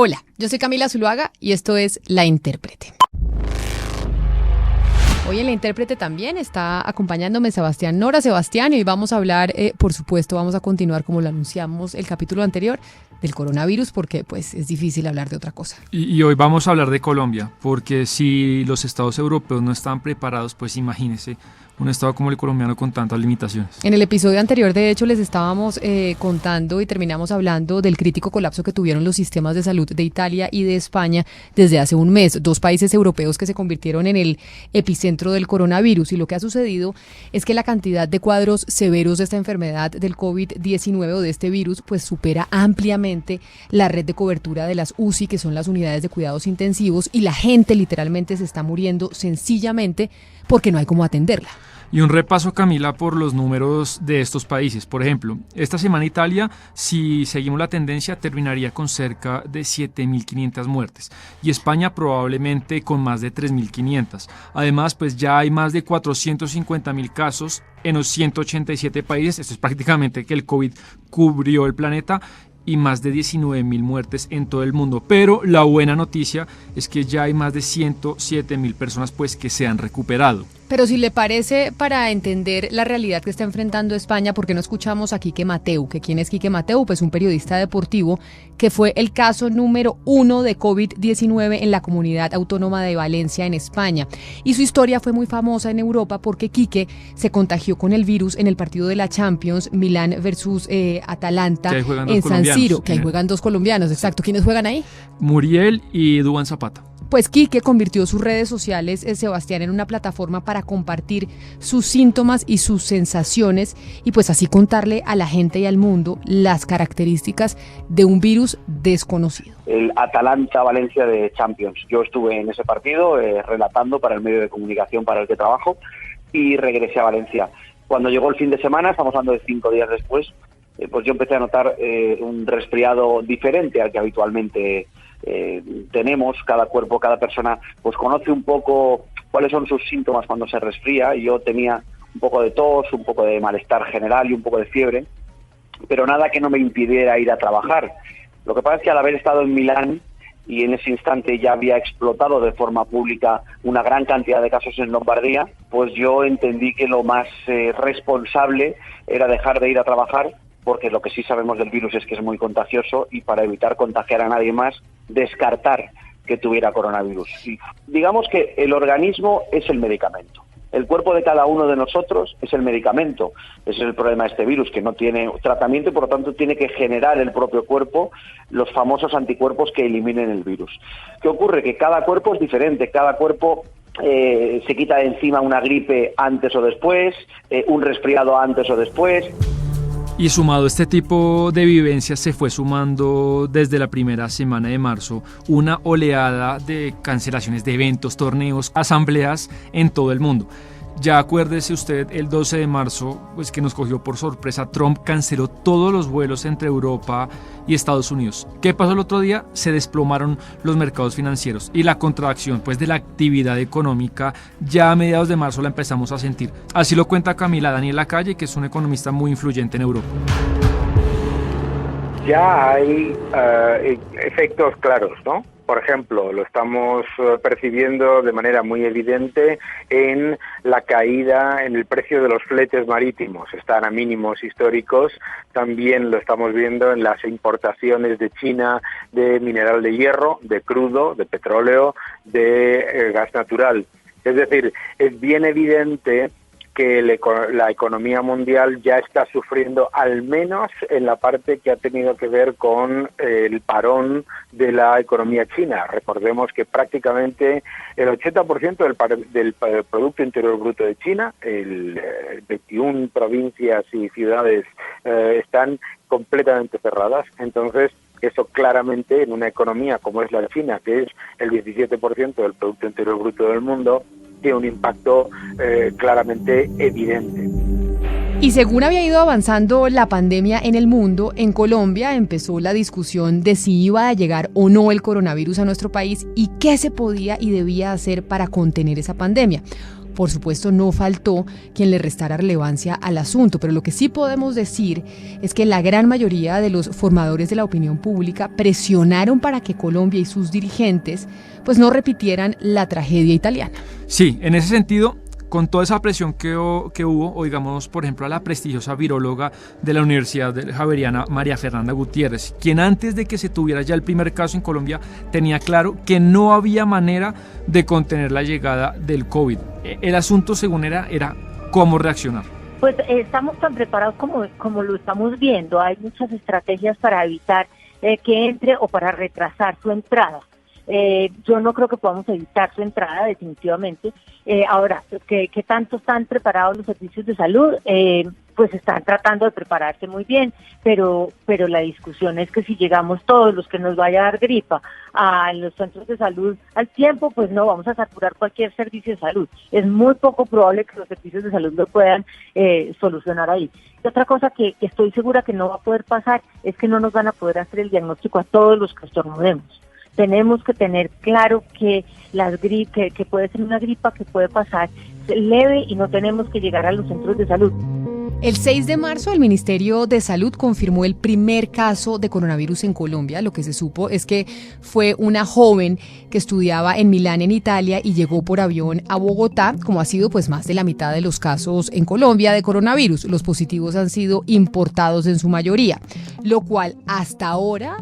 Hola, yo soy Camila Zuluaga y esto es La Intérprete. Hoy en La Intérprete también está acompañándome Sebastián Nora. Sebastián, y hoy vamos a hablar, por supuesto, vamos a continuar como lo anunciamos el capítulo anterior, del coronavirus, porque pues es difícil hablar de otra cosa. Y hoy vamos a hablar de Colombia, porque si los estados europeos no están preparados, pues imagínense un estado como el colombiano con tantas limitaciones. En el episodio anterior, de hecho, les estábamos contando y terminamos hablando del crítico colapso que tuvieron los sistemas de salud de Italia y de España desde hace un mes, dos países europeos que se convirtieron en el epicentro del coronavirus. Y lo que ha sucedido es que la cantidad de cuadros severos de esta enfermedad del COVID-19 o de este virus, pues supera ampliamente la red de cobertura de las UCI, que son las unidades de cuidados intensivos, y la gente literalmente se está muriendo sencillamente porque no hay cómo atenderla. Y un repaso, Camila, por los números de estos países. Por ejemplo, esta semana Italia, si seguimos la tendencia, terminaría con cerca de 7.500 muertes. Y España probablemente con más de 3.500. Además, pues ya hay más de 450.000 casos en los 187 países. Esto es prácticamente que el COVID cubrió el planeta. Y más de 19.000 muertes en todo el mundo. Pero la buena noticia es que ya hay más de 107.000 personas pues, que se han recuperado. Pero si le parece, para entender la realidad que está enfrentando España, ¿por qué no escuchamos a Quique Mateu? ¿Que quién es Quique Mateu? Pues un periodista deportivo que fue el caso número 1 de COVID-19 en la comunidad autónoma de Valencia, en España. Y su historia fue muy famosa en Europa porque Quique se contagió con el virus en el partido de la Champions, Milán versus Atalanta, en San Siro, que ahí juegan dos colombianos, exacto. ¿Quiénes juegan ahí? Muriel y Duván Zapata. Pues Quique convirtió sus redes sociales, Sebastián, en una plataforma para compartir sus síntomas y sus sensaciones y pues así contarle a la gente y al mundo las características de un virus desconocido. El Atalanta-Valencia de Champions. Yo estuve en ese partido relatando para el medio de comunicación para el que trabajo y regresé a Valencia. Cuando llegó el fin de semana, estamos hablando de 5 días después, pues yo empecé a notar un resfriado diferente al que habitualmente tenemos. Cada cuerpo, cada persona pues conoce un poco cuáles son sus síntomas cuando se resfría, y yo tenía un poco de tos, un poco de malestar general y un poco de fiebre, pero nada que no me impidiera ir a trabajar. Lo que pasa es que al haber estado en Milán y en ese instante ya había explotado de forma pública una gran cantidad de casos en Lombardía, pues yo entendí que lo más responsable era dejar de ir a trabajar, porque lo que sí sabemos del virus es que es muy contagioso y para evitar contagiar a nadie más, descartar que tuviera coronavirus. Y digamos que el organismo es el medicamento. El cuerpo de cada uno de nosotros es el medicamento. Ese es el problema de este virus, que no tiene tratamiento y por lo tanto tiene que generar el propio cuerpo los famosos anticuerpos que eliminen el virus. ¿Qué ocurre? Que cada cuerpo es diferente, cada cuerpo se quita de encima una gripe antes o después, un resfriado antes o después. Y sumado a este tipo de vivencias se fue sumando desde la primera semana de marzo una oleada de cancelaciones de eventos, torneos, asambleas en todo el mundo. Ya acuérdese usted, el 12 de marzo, pues que nos cogió por sorpresa, Trump canceló todos los vuelos entre Europa y Estados Unidos. ¿Qué pasó el otro día? Se desplomaron los mercados financieros y la contracción pues de la actividad económica ya a mediados de marzo la empezamos a sentir. Así lo cuenta Camila Daniel Lacalle, que es un economista muy influyente en Europa. Ya hay efectos claros, ¿no? Por ejemplo, lo estamos percibiendo de manera muy evidente en la caída en el precio de los fletes marítimos. Están a mínimos históricos. También lo estamos viendo en las importaciones de China de mineral de hierro, de crudo, de petróleo, de gas natural. Es decir, es bien evidente que la economía mundial ya está sufriendo, al menos en la parte que ha tenido que ver con el parón de la economía china. Recordemos que prácticamente el 80% del Producto Interior Bruto de China, 21 provincias y ciudades están completamente cerradas. Entonces, eso claramente en una economía como es la de China, que es el 17% del Producto Interior Bruto del mundo, tiene un impacto claramente evidente. Y según había ido avanzando la pandemia en el mundo, en Colombia empezó la discusión de si iba a llegar o no el coronavirus a nuestro país y qué se podía y debía hacer para contener esa pandemia. por supuesto no faltó quien le restara relevancia al asunto, pero lo que sí podemos decir es que la gran mayoría de los formadores de la opinión pública presionaron para que Colombia y sus dirigentes pues no repitieran la tragedia italiana. Sí, en ese sentido, con toda esa presión que hubo, oigamos por ejemplo a la prestigiosa viróloga de la Universidad Javeriana, María Fernanda Gutiérrez, quien antes de que se tuviera ya el primer caso en Colombia tenía claro que no había manera de contener la llegada del COVID. El asunto, según era cómo reaccionar. Pues estamos tan preparados como lo estamos viendo. Hay muchas estrategias para evitar que entre o para retrasar su entrada. Yo no creo que podamos evitar su entrada definitivamente. Ahora, ¿qué tanto están preparados los servicios de salud? Pues están tratando de prepararse muy bien, pero la discusión es que si llegamos todos los que nos vaya a dar gripa a los centros de salud al tiempo, pues no, vamos a saturar cualquier servicio de salud. Es muy poco probable que los servicios de salud lo puedan solucionar ahí. Y otra cosa que estoy segura que no va a poder pasar es que no nos van a poder hacer el diagnóstico a todos los que estornudemos. Tenemos que tener claro que que puede ser una gripa que puede pasar leve y no tenemos que llegar a los centros de salud. El 6 de marzo el Ministerio de Salud confirmó el primer caso de coronavirus en Colombia. Lo que se supo es que fue una joven que estudiaba en Milán, en Italia, y llegó por avión a Bogotá, como ha sido pues más de la mitad de los casos en Colombia de coronavirus. Los positivos han sido importados en su mayoría, lo cual hasta ahora,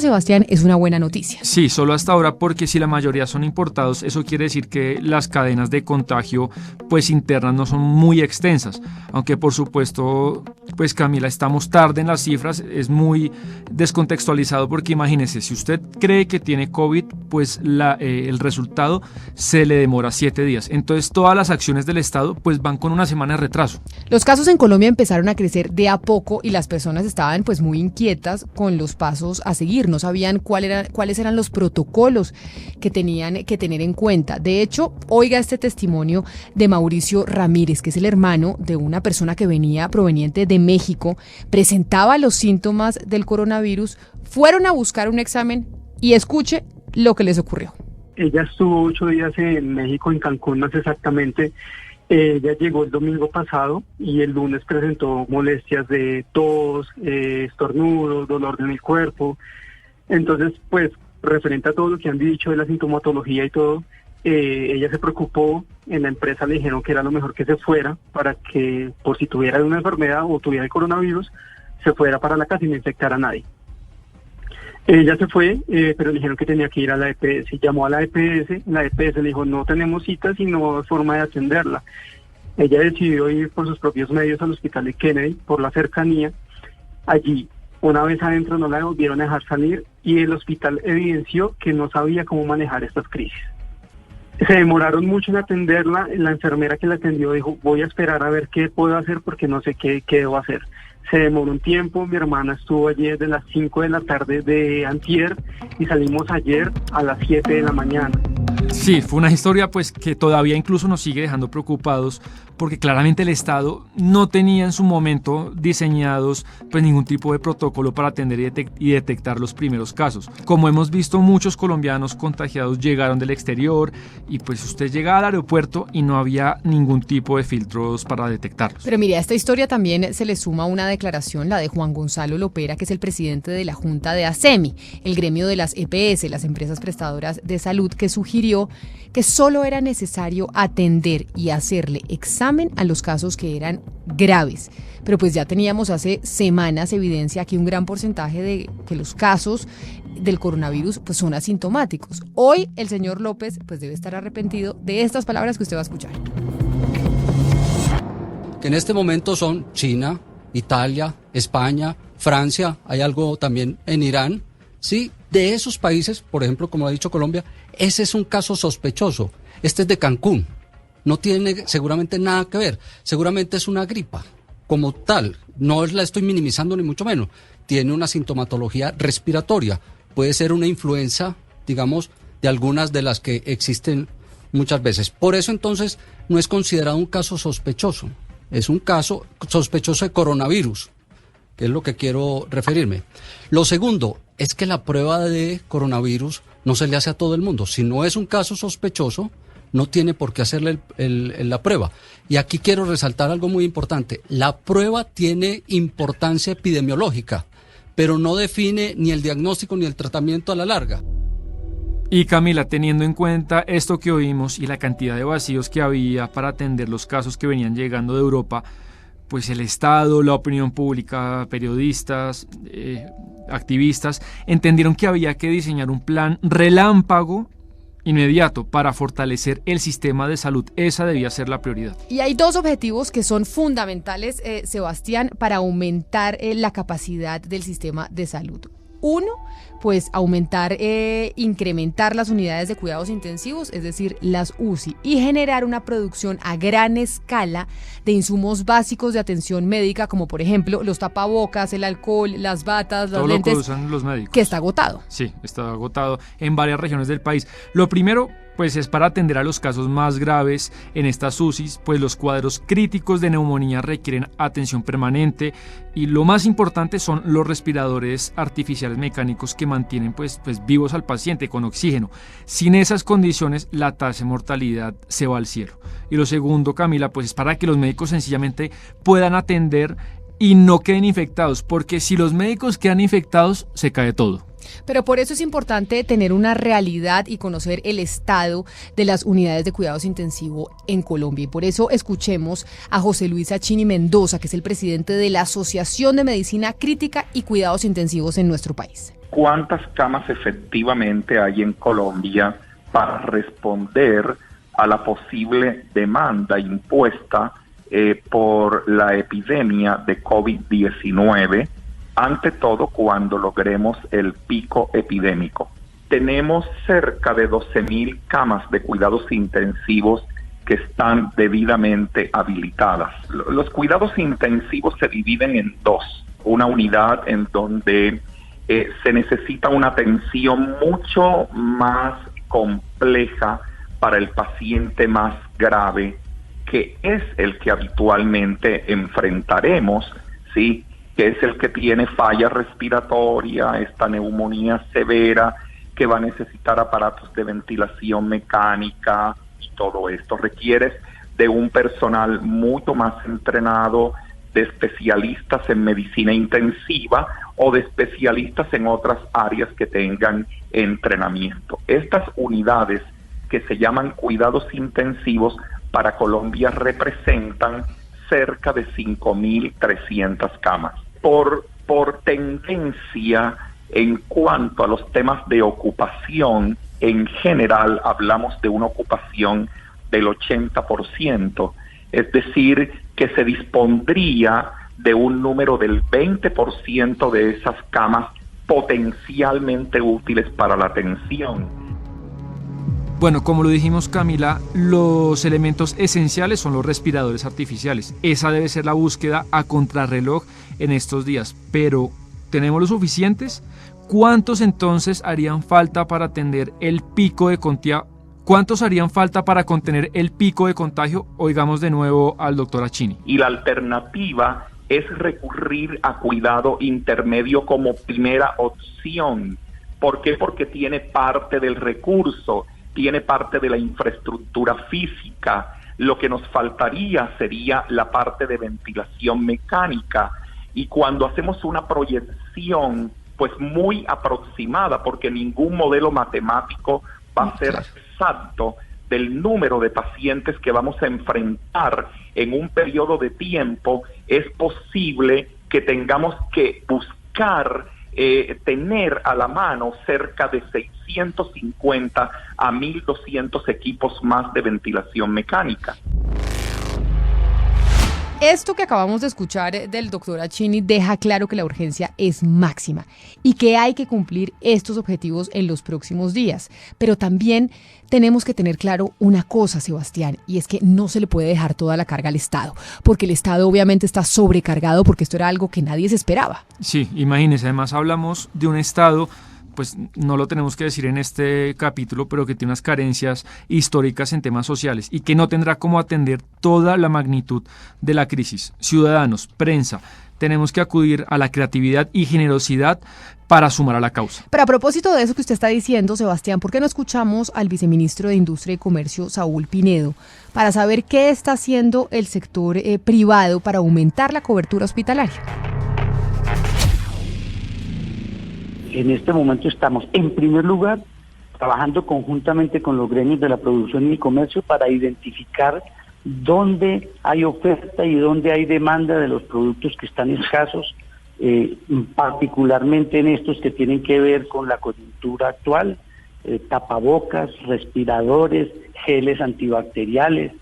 Sebastián, es una buena noticia. Sí, solo hasta ahora, porque si la mayoría son importados, eso quiere decir que las cadenas de contagio pues internas no son muy extensas, aunque por supuesto, pues Camila, estamos tarde en las cifras, es muy descontextualizado porque imagínese, si usted cree que tiene COVID, pues el resultado se le demora 7 días. Entonces todas las acciones del Estado pues van con una semana de retraso. Los casos en Colombia empezaron a crecer de a poco y las personas estaban pues muy inquietas con los pasos a seguir, no sabían cuáles eran los protocolos que tenían que tener en cuenta. De hecho, oiga este testimonio de Mauricio Ramírez, que es el hermano de una persona que venía proveniente de México, presentaba los síntomas del coronavirus, fueron a buscar un examen y escuche lo que les ocurrió. Ella estuvo 8 días en México, en Cancún más exactamente. Ella llegó el domingo pasado y el lunes presentó molestias de tos, estornudos, dolor en el cuerpo. Entonces, pues, referente a todo lo que han dicho de la sintomatología y todo, ella se preocupó. En la empresa le dijeron que era lo mejor que se fuera para que, por si tuviera una enfermedad o tuviera el coronavirus, se fuera para la casa y no infectara a nadie. Ella se fue, pero le dijeron que tenía que ir a la EPS. Llamó a la EPS le dijo, no tenemos citas y no hay forma de atenderla. Ella decidió ir por sus propios medios al hospital de Kennedy, por la cercanía. Allí, una vez adentro, no la volvieron a dejar salir y el hospital evidenció que no sabía cómo manejar estas crisis. Se demoraron mucho en atenderla. La enfermera que la atendió dijo, voy a esperar a ver qué puedo hacer porque no sé qué debo hacer. Se demoró un tiempo, mi hermana estuvo allí desde las 5 de la tarde de antier y salimos ayer a las 7 de la mañana. Sí, fue una historia pues que todavía incluso nos sigue dejando preocupados porque claramente el Estado no tenía en su momento diseñados pues ningún tipo de protocolo para atender y detectar los primeros casos. Como hemos visto, muchos colombianos contagiados llegaron del exterior y pues usted llegaba al aeropuerto y no había ningún tipo de filtros para detectarlos. Pero mire, a esta historia también se le suma una declaración, la de Juan Gonzalo Lopera, que es el presidente de la Junta de ASEMI, el gremio de las EPS, las empresas prestadoras de salud, que sugirió que solo era necesario atender y hacerle examen a los casos que eran graves. Pero pues ya teníamos hace semanas evidencia que un gran porcentaje de que los casos del coronavirus pues son asintomáticos. Hoy el señor López pues debe estar arrepentido de estas palabras que usted va a escuchar. Que en este momento son China, Italia, España, Francia, hay algo también en Irán, ¿sí? De esos países, por ejemplo, como ha dicho Colombia, ese es un caso sospechoso. Este es de Cancún. No tiene seguramente nada que ver. Seguramente es una gripa como tal. No la estoy minimizando ni mucho menos. Tiene una sintomatología respiratoria. Puede ser una influenza, digamos, de algunas de las que existen muchas veces. Por eso entonces no es considerado un caso sospechoso. Es un caso sospechoso de coronavirus, que es lo que quiero referirme. Lo segundo es que la prueba de coronavirus no se le hace a todo el mundo. Si no es un caso sospechoso, no tiene por qué hacerle la prueba. Y aquí quiero resaltar algo muy importante. La prueba tiene importancia epidemiológica, pero no define ni el diagnóstico ni el tratamiento a la larga. Y Camila, teniendo en cuenta esto que oímos y la cantidad de vacíos que había para atender los casos que venían llegando de Europa, pues el Estado, la opinión pública, periodistas, activistas, entendieron que había que diseñar un plan relámpago inmediato para fortalecer el sistema de salud. Esa debía ser la prioridad. Y hay dos objetivos que son fundamentales, Sebastián, para aumentar la capacidad del sistema de salud. Uno, pues incrementar las unidades de cuidados intensivos, es decir, las UCI, y generar una producción a gran escala de insumos básicos de atención médica, como por ejemplo los tapabocas, el alcohol, las batas, las lentes. Todo lo que usan los médicos. Que está agotado. Sí, está agotado en varias regiones del país. Lo primero, pues es para atender a los casos más graves en estas UCIs, pues los cuadros críticos de neumonía requieren atención permanente y lo más importante son los respiradores artificiales mecánicos que mantienen pues vivos al paciente con oxígeno. Sin esas condiciones la tasa de mortalidad se va al cielo. Y lo segundo, Camila, pues es para que los médicos sencillamente puedan atender y no queden infectados, porque si los médicos quedan infectados se cae todo. Pero por eso es importante tener una realidad y conocer el estado de las unidades de cuidados intensivos en Colombia. Y por eso escuchemos a José Luis Achini Mendoza, que es el presidente de la Asociación de Medicina Crítica y Cuidados Intensivos en nuestro país. ¿Cuántas camas efectivamente hay en Colombia para responder a la posible demanda impuesta por la epidemia de COVID-19? Ante todo, cuando logremos el pico epidémico. Tenemos cerca de 12.000 camas de cuidados intensivos que están debidamente habilitadas. Los cuidados intensivos se dividen en dos. Una unidad en donde se necesita una atención mucho más compleja para el paciente más grave, que es el que habitualmente enfrentaremos, ¿sí?, que es el que tiene falla respiratoria, esta neumonía severa, que va a necesitar aparatos de ventilación mecánica y todo esto. Requiere de un personal mucho más entrenado, de especialistas en medicina intensiva o de especialistas en otras áreas que tengan entrenamiento. Estas unidades que se llaman cuidados intensivos para Colombia representan cerca de 5.300 camas. Por tendencia, en cuanto a los temas de ocupación, en general hablamos de una ocupación del 80%, es decir, que se dispondría de un número del 20% de esas camas potencialmente útiles para la atención. Bueno, como lo dijimos, Camila, los elementos esenciales son los respiradores artificiales. Esa debe ser la búsqueda a contrarreloj en estos días. Pero, ¿tenemos los suficientes? ¿Cuántos entonces harían falta para atender el pico de contagio? ¿Cuántos harían falta para contener el pico de contagio? Oigamos de nuevo al doctor Achini. Y la alternativa es recurrir a cuidado intermedio como primera opción. ¿Por qué? Porque tiene parte del recurso, tiene parte de la infraestructura física. Lo que nos faltaría sería la parte de ventilación mecánica. Y cuando hacemos una proyección, pues muy aproximada, porque ningún modelo matemático va a ser exacto del número de pacientes que vamos a enfrentar en un periodo de tiempo, es posible que tengamos que buscar tener a la mano cerca de 650 a 1.200 equipos más de ventilación mecánica. Esto que acabamos de escuchar del doctor Achini deja claro que la urgencia es máxima y que hay que cumplir estos objetivos en los próximos días. Pero también tenemos que tener claro una cosa, Sebastián, y es que no se le puede dejar toda la carga al Estado, porque el Estado obviamente está sobrecargado porque esto era algo que nadie se esperaba. Sí, imagínense, además hablamos de un Estado, pues no lo tenemos que decir en este capítulo, pero que tiene unas carencias históricas en temas sociales y que no tendrá cómo atender toda la magnitud de la crisis. Ciudadanos, prensa, tenemos que acudir a la creatividad y generosidad para sumar a la causa. Pero a propósito de eso que usted está diciendo, Sebastián, ¿por qué no escuchamos al viceministro de Industria y Comercio, Saúl Pinedo, para saber qué está haciendo el sector privado para aumentar la cobertura hospitalaria? En este momento estamos, en primer lugar, trabajando conjuntamente con los gremios de la producción y el comercio para identificar dónde hay oferta y dónde hay demanda de los productos que están escasos, particularmente en estos que tienen que ver con la coyuntura actual, tapabocas, respiradores, geles antibacteriales,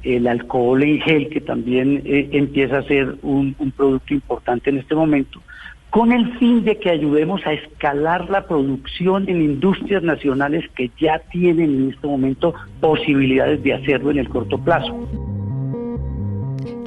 el alcohol en gel, que también empieza a ser un producto importante en este momento, con el fin de que ayudemos a escalar la producción en industrias nacionales que ya tienen en este momento posibilidades de hacerlo en el corto plazo.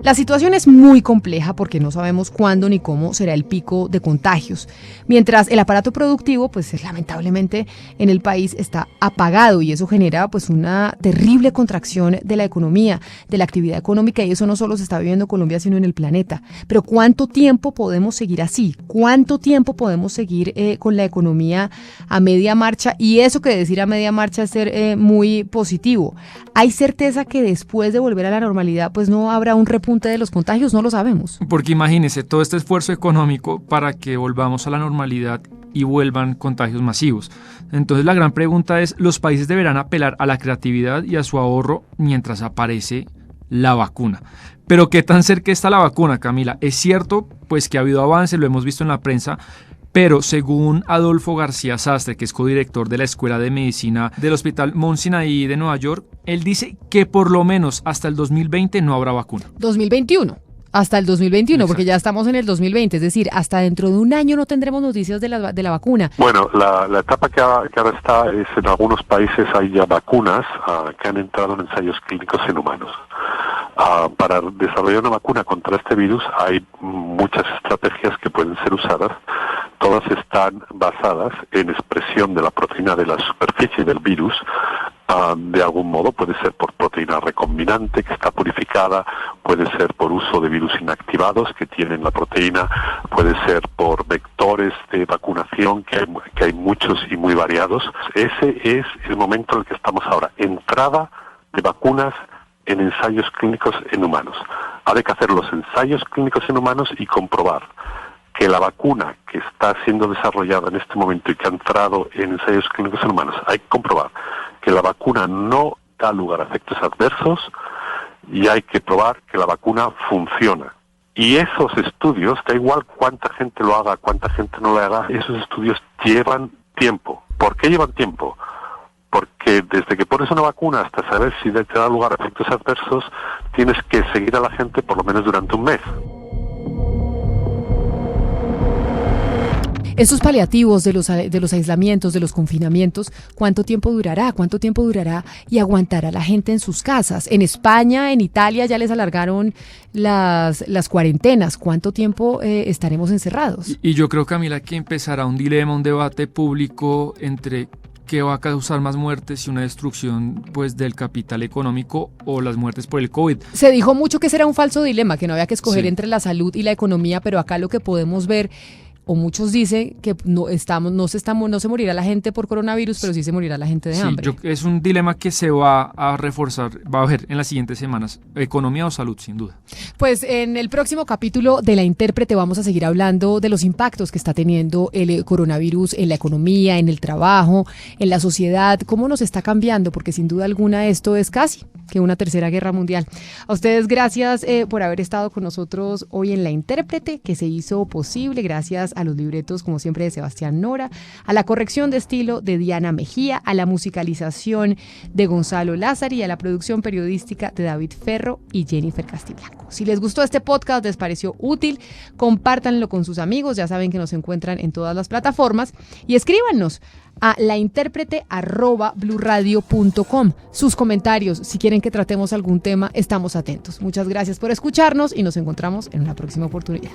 La situación es muy compleja porque no sabemos cuándo ni cómo será el pico de contagios, mientras el aparato productivo, pues lamentablemente en el país está apagado y eso genera pues una terrible contracción de la economía, de la actividad económica, y eso no solo se está viviendo en Colombia sino en el planeta. Pero ¿cuánto tiempo podemos seguir así? ¿Cuánto tiempo podemos seguir con la economía a media marcha? Y eso que decir a media marcha es ser muy positivo. ¿Hay certeza que después de volver a la normalidad pues no habrá un repunte de los contagios? No lo sabemos. Porque imagínese todo este esfuerzo económico para que volvamos a la normalidad y vuelvan contagios masivos. Entonces la gran pregunta es, ¿los países deberán apelar a la creatividad y a su ahorro mientras aparece la vacuna? Pero ¿qué tan cerca está la vacuna, Camila? Es cierto pues que ha habido avances, lo hemos visto en la prensa, pero según Adolfo García Sastre, que es codirector de la Escuela de Medicina del Hospital Mount Sinai de Nueva York, él dice que por lo menos hasta el 2020 no habrá vacuna. 2021. Hasta el 2021, exacto, porque ya estamos en el 2020, es decir, hasta dentro de un año no tendremos noticias de la vacuna. Bueno, la etapa que ahora está es en algunos países hay ya vacunas que han entrado en ensayos clínicos en humanos. Para desarrollar una vacuna contra este virus hay muchas estrategias que pueden ser usadas. Todas están basadas en expresión de la proteína de la superficie del virus. De algún modo puede ser por proteína recombinante que está purificada, puede ser por uso de virus inactivados que tienen la proteína, puede ser por vectores de vacunación que hay muchos y muy variados. Ese es el momento en el que estamos ahora, entrada de vacunas en ensayos clínicos en humanos. Hay que hacer los ensayos clínicos en humanos y comprobar que la vacuna que está siendo desarrollada en este momento y que ha entrado en ensayos clínicos en humanos, hay que comprobar que la vacuna no da lugar a efectos adversos y hay que probar que la vacuna funciona. Y esos estudios, da igual cuánta gente lo haga, cuánta gente no lo haga, esos estudios llevan tiempo. ¿Por qué llevan tiempo? Porque desde que pones una vacuna hasta saber si te da lugar a efectos adversos, tienes que seguir a la gente por lo menos durante un mes. Estos paliativos de los aislamientos, de los confinamientos, ¿cuánto tiempo durará? ¿Cuánto tiempo durará y aguantará la gente en sus casas? En España, en Italia ya les alargaron las cuarentenas. ¿Cuánto tiempo estaremos encerrados? Y yo creo, Camila, que empezará un dilema, un debate público entre qué va a causar más muertes, si una destrucción pues del capital económico o las muertes por el COVID. Se dijo mucho que ese era un falso dilema, que no había que escoger entre la salud y la economía, pero acá lo que podemos ver, o muchos dicen que no se morirá la gente por coronavirus, pero sí se morirá la gente de hambre. Es un dilema que se va a reforzar, va a haber en las siguientes semanas, economía o salud, sin duda. Pues en el próximo capítulo de La Intérprete vamos a seguir hablando de los impactos que está teniendo el coronavirus en la economía, en el trabajo, en la sociedad, cómo nos está cambiando, porque sin duda alguna esto es casi que una tercera guerra mundial. A ustedes gracias por haber estado con nosotros hoy en La Intérprete, que se hizo posible gracias a los libretos, como siempre, de Sebastián Nora, a la corrección de estilo de Diana Mejía, a la musicalización de Gonzalo Lázari y a la producción periodística de David Ferro y Jennifer Castiblanco. Si les gustó este podcast, les pareció útil, compártanlo con sus amigos, ya saben que nos encuentran en todas las plataformas, y escríbanos a laintérprete@bluradio.com. Sus comentarios, si quieren que tratemos algún tema, estamos atentos. Muchas gracias por escucharnos y nos encontramos en una próxima oportunidad.